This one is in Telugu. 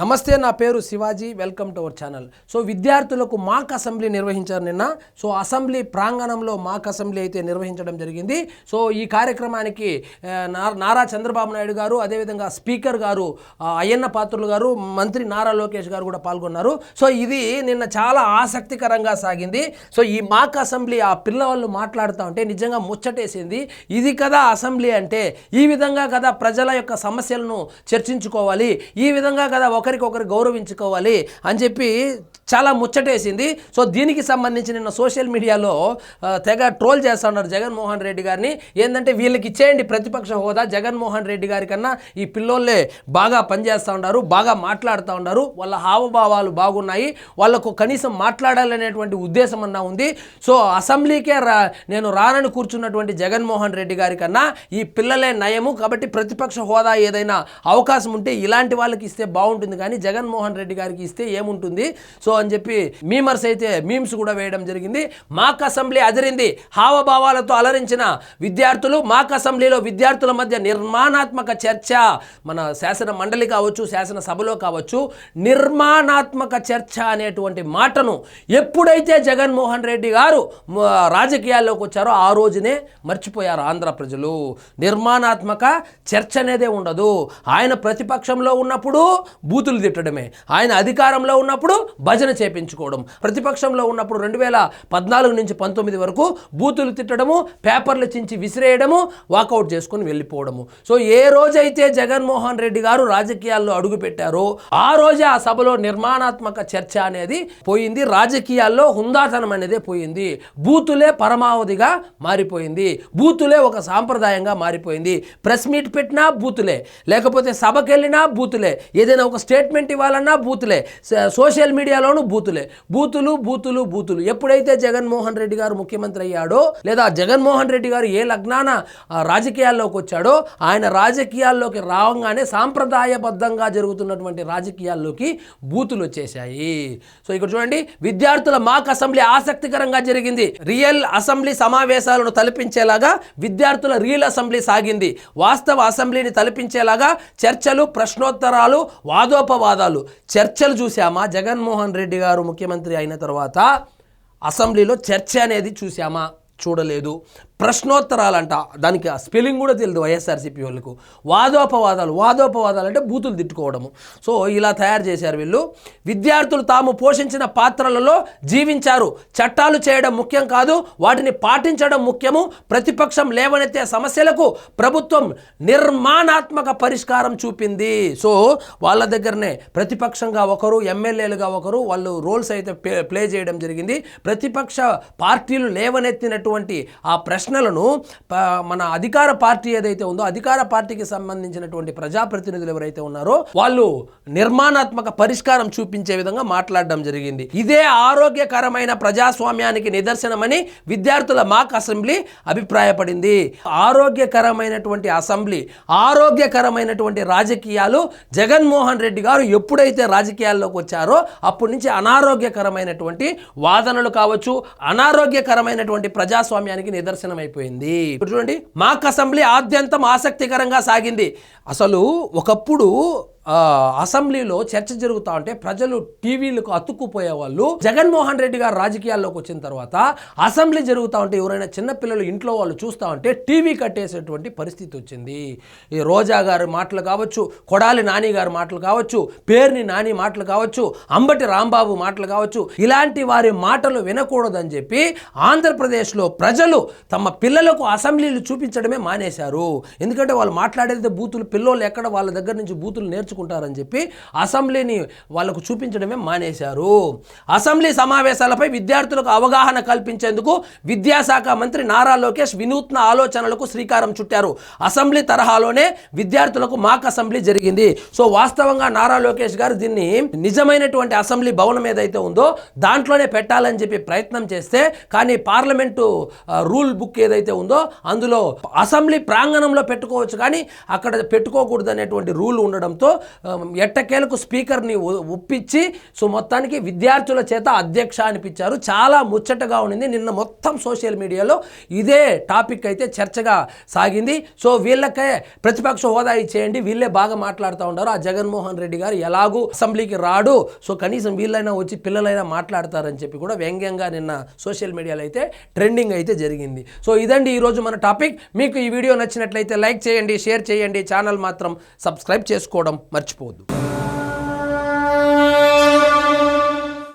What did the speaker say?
నమస్తే, నా పేరు Shivaji. Welcome to our channel. So విద్యార్థులకు మాక్ అసెంబ్లీ నిర్వహించారు నిన్న. సో అసెంబ్లీ ప్రాంగణంలో మాక్ అసెంబ్లీ అయితే నిర్వహించడం జరిగింది. సో ఈ కార్యక్రమానికి నారా చంద్రబాబు నాయుడు గారు, అదేవిధంగా స్పీకర్ గారు అయ్యన్న పాత్రులు గారు, మంత్రి నారా లోకేష్ గారు కూడా పాల్గొన్నారు. సో ఇది నిన్న చాలా ఆసక్తికరంగా సాగింది. సో ఈ మాక్ అసెంబ్లీ ఆ పిల్లవాళ్ళు మాట్లాడుతూ ఉంటే నిజంగా ముచ్చటేసింది. ఇది కదా అసెంబ్లీ అంటే, ఈ విధంగా కదా ప్రజల యొక్క సమస్యలను చర్చించుకోవాలి, ఈ విధంగా కదా ఒకరికొకరు గౌరవించుకోవాలి అని చెప్పి చాలా ముచ్చటేసింది. సో దీనికి సంబంధించి నిన్న సోషల్ మీడియాలో తెగ ట్రోల్ చేస్తూ ఉన్నారు జగన్మోహన్ రెడ్డి గారిని. ఏంటంటే వీళ్ళకి ఇచ్చేయండి ప్రతిపక్ష హోదా, జగన్మోహన్ రెడ్డి గారి కన్నా ఈ పిల్లోళ్ళే బాగా పనిచేస్తూ ఉన్నారు, బాగా మాట్లాడుతూ ఉన్నారు, వాళ్ళ హావభావాలు బాగున్నాయి, వాళ్ళకు కనీసం మాట్లాడాలనేటువంటి ఉద్దేశం అన్నా ఉంది. సో అసెంబ్లీకే నేను రానని కూర్చున్నటువంటి జగన్మోహన్ రెడ్డి గారి కన్నా ఈ పిల్లలే నయము, కాబట్టి ప్రతిపక్ష హోదా ఏదైనా అవకాశం ఉంటే ఇలాంటి వాళ్ళకి ఇస్తే బాగుంటుంది, కానీ జగన్మోహన్ రెడ్డి గారికి ఇస్తే ఏముంటుంది సో అని చెప్పి మీమ్స్ కూడా వేయడం జరిగింది. మాక్ అసెంబ్లీ అదిరింది, హావభావాలతో అలరించిన విద్యార్థులు. మాక్ అసెంబ్లీలో విద్యార్థుల మధ్య నిర్మాణాత్మక చర్చ, మన శాసన మండలి కావచ్చు, శాసన సభలో కావచ్చు, నిర్మాణాత్మక చర్చ అనేటువంటి మాటను ఎప్పుడైతే జగన్మోహన్ రెడ్డి గారు రాజకీయాల్లోకి వచ్చారో ఆ రోజునే మర్చిపోయారు ఆంధ్ర ప్రజలు. నిర్మాణాత్మక చర్చ అనేదే ఉండదు. ఆయన ప్రతిపక్షంలో ఉన్నప్పుడు బూతులు తిట్టడమే, ఆయన అధికారంలో ఉన్నప్పుడు భజన చేపించుకోవడం, ప్రతిపక్షంలో ఉన్నప్పుడు 2014 నుంచి 19 వరకు బూతులు తిట్టడము, పేపర్లు చించి విసిరేయడము, వాకౌట్ చేసుకొని వెళ్ళిపోవడము. సో ఏ రోజైతే జగన్మోహన్ రెడ్డి గారు రాజకీయాల్లో అడుగుపెట్టారో ఆ రోజే ఆ సభలో నిర్మాణాత్మక చర్చ అనేది పోయింది, రాజకీయాల్లో హుందాతనం అనేదే పోయింది, బూతులే పరమావధిగా మారిపోయింది, బూతులే ఒక సాంప్రదాయంగా మారిపోయింది. ప్రెస్ మీట్ పెట్టినా బూతులే, లేకపోతే సభకి వెళ్ళినా బూతులే, ఏదైనా ఒక స్టేట్మెంట్ ఇవ్వాలన్నా బూతులే, సోషల్ మీడియాలోనూ బూతులే, బూతులు బూతులు బూతులు. ఎప్పుడైతే జగన్మోహన్ రెడ్డి గారు ముఖ్యమంత్రి అయ్యాడో, లేదా జగన్మోహన్ రెడ్డి గారు ఏ లగ్నాన రాజకీయాల్లోకి వచ్చాడో, ఆయన రాజకీయాల్లోకి రావంగానే సాంప్రదాయబద్ధంగా జరుగుతున్నటువంటి రాజకీయాల్లోకి బూతులు వచ్చేసాయి. సో ఇక్కడ చూడండి, విద్యార్థుల మాక్ అసెంబ్లీ ఆసక్తికరంగా జరిగింది. రియల్ అసెంబ్లీ సమావేశాలను తలపించేలాగా విద్యార్థుల రియల్ అసెంబ్లీ సాగింది. వాస్తవ అసెంబ్లీని తలపించేలాగా చర్చలు, ప్రశ్నోత్తరాలు, వాదోపవాదాలు. చర్చలు చూసామా? జగన్మోహన్ రెడ్డి గారు ముఖ్యమంత్రి అయిన తర్వాత అసెంబ్లీలో చర్చ అనేది చూసామా? చూడలేదు. ప్రశ్నోత్తరాలంట, దానికి స్పెల్లింగ్ కూడా తెలియదు వైఎస్ఆర్సీపీ వాళ్ళకు. వాదోపవాదాలు అంటే బూతులు తిట్టుకోవడము. సో ఇలా తయారు చేశారు వీళ్ళు. విద్యార్థులు తాము పోషించిన పాత్రలలో జీవించారు. చట్టాలు చేయడం ముఖ్యం కాదు, వాటిని పాటించడం ముఖ్యము. ప్రతిపక్షం లేవనెత్తే సమస్యలకు ప్రభుత్వం నిర్మాణాత్మక పరిష్కారం చూపింది. సో వాళ్ళ దగ్గరనే ప్రతిపక్షంగా ఒకరు, ఎమ్మెల్యేలుగా ఒకరు, వాళ్ళు రోల్స్ అయితే ప్లే చేయడం జరిగింది. ప్రతిపక్ష పార్టీలు లేవనెత్తినటువంటి ఆ ప్రశ్నలను మన అధికార పార్టీ ఏదైతే ఉందో, అధికార పార్టీకి సంబంధించినటువంటి ప్రజాప్రతినిధులు ఎవరైతే ఉన్నారో వాళ్ళు నిర్మాణాత్మక పరిష్కారం చూపించే విధంగా మాట్లాడడం జరిగింది. ఇదే ఆరోగ్యకరమైన ప్రజాస్వామ్యానికి నిదర్శనమని విద్యార్థుల మాక్ అసెంబ్లీ అభిప్రాయపడింది. ఆరోగ్యకరమైనటువంటి అసెంబ్లీ, ఆరోగ్యకరమైనటువంటి రాజకీయాలు. జగన్మోహన్ రెడ్డి గారు ఎప్పుడైతే రాజకీయాల్లోకి వచ్చారో అప్పటి నుంచి అనారోగ్యకరమైనటువంటి వాదనలు కావచ్చు, అనారోగ్యకరమైనటువంటి ప్రజాస్వామ్యానికి నిదర్శనం అయిపోయింది. చూడండి, మాక్ అసెంబ్లీ ఆద్యంతం ఆసక్తికరంగా సాగింది. అసలు ఒకప్పుడు అసెంబ్లీలో చర్చ జరుగుతూ ఉంటే ప్రజలు టీవీలకు అతుక్కుపోయేవాళ్ళు. జగన్మోహన్ రెడ్డి గారు రాజకీయాల్లోకి వచ్చిన తర్వాత అసెంబ్లీ జరుగుతూ ఉంటే ఎవరైనా చిన్నపిల్లలు ఇంట్లో వాళ్ళు చూస్తూ ఉంటే టీవీ కట్టేసేటువంటి పరిస్థితి వచ్చింది. ఈ రోజా గారి మాటలు కావచ్చు, కొడాలి నాని గారి మాటలు కావచ్చు, పేర్ని నాని మాటలు కావచ్చు, అంబటి రాంబాబు మాటలు కావచ్చు, ఇలాంటి వారి మాటలు వినకూడదని చెప్పి ఆంధ్రప్రదేశ్లో ప్రజలు తమ పిల్లలకు అసెంబ్లీలు చూపించడమే మానేశారు. ఎందుకంటే వాళ్ళు మాట్లాడేది బూతులు, పిల్లోళ్ళు ఎక్కడ వాళ్ళ దగ్గర నుంచి బూతులు నేర్చుకుంటారని చెప్పి అసెంబ్లీని వాళ్ళకు చూపించడమే మానేశారు. అసెంబ్లీ సమావేశాలపై విద్యార్థులకు అవగాహన కల్పించేందుకు విద్యాశాఖ మంత్రి నారా లోకేష్ వినూత్న ఆలోచనలకు శ్రీకారం చుట్టారు. అసెంబ్లీ తరహాలోనే విద్యార్థులకు మాక్ అసెంబ్లీ జరిగింది. సో వాస్తవంగా నారా లోకేష్ గారు దీన్ని నిజమైనటువంటి అసెంబ్లీ భవనం ఏదైతే ఉందో దాంట్లోనే పెట్టాలని చెప్పి ప్రయత్నం చేస్తే, కానీ పార్లమెంటు రూల్ బుక్ ఏదైతే ఉందో అందులో అసెంబ్లీ ప్రాంగణంలో పెట్టుకోవచ్చు కానీ అక్కడ పెట్టుకోకూడదు అనేటువంటి రూల్ ఉండడంతో ఎట్టకేలకు స్పీకర్ని ఒప్పించి సో మొత్తానికి విద్యార్థుల చేత అధ్యక్ష అనిపించారు. చాలా ముచ్చటగా ఉండింది. నిన్న మొత్తం సోషల్ మీడియాలో ఇదే టాపిక్ అయితే చర్చగా సాగింది. సో వీళ్ళకే ప్రతిపక్ష హోదా ఇచ్చేయండి, వీళ్ళే బాగా మాట్లాడుతూ ఉంటారు. ఆ జగన్మోహన్ రెడ్డి గారు ఎలాగూ అసెంబ్లీకి రాడు, సో కనీసం వీళ్ళైనా వచ్చి పిల్లలైనా మాట్లాడతారని చెప్పి కూడా వ్యంగ్యంగా నిన్న సోషల్ మీడియాలో అయితే ట్రెండింగ్ అయితే జరిగింది. సో ఇదండి ఈరోజు మన టాపిక్. మీకు ఈ వీడియో నచ్చినట్లయితే లైక్ చేయండి, షేర్ చేయండి, ఛానల్ మాత్రం సబ్స్క్రైబ్ చేసుకోవడం మర్చిపోవద్దు.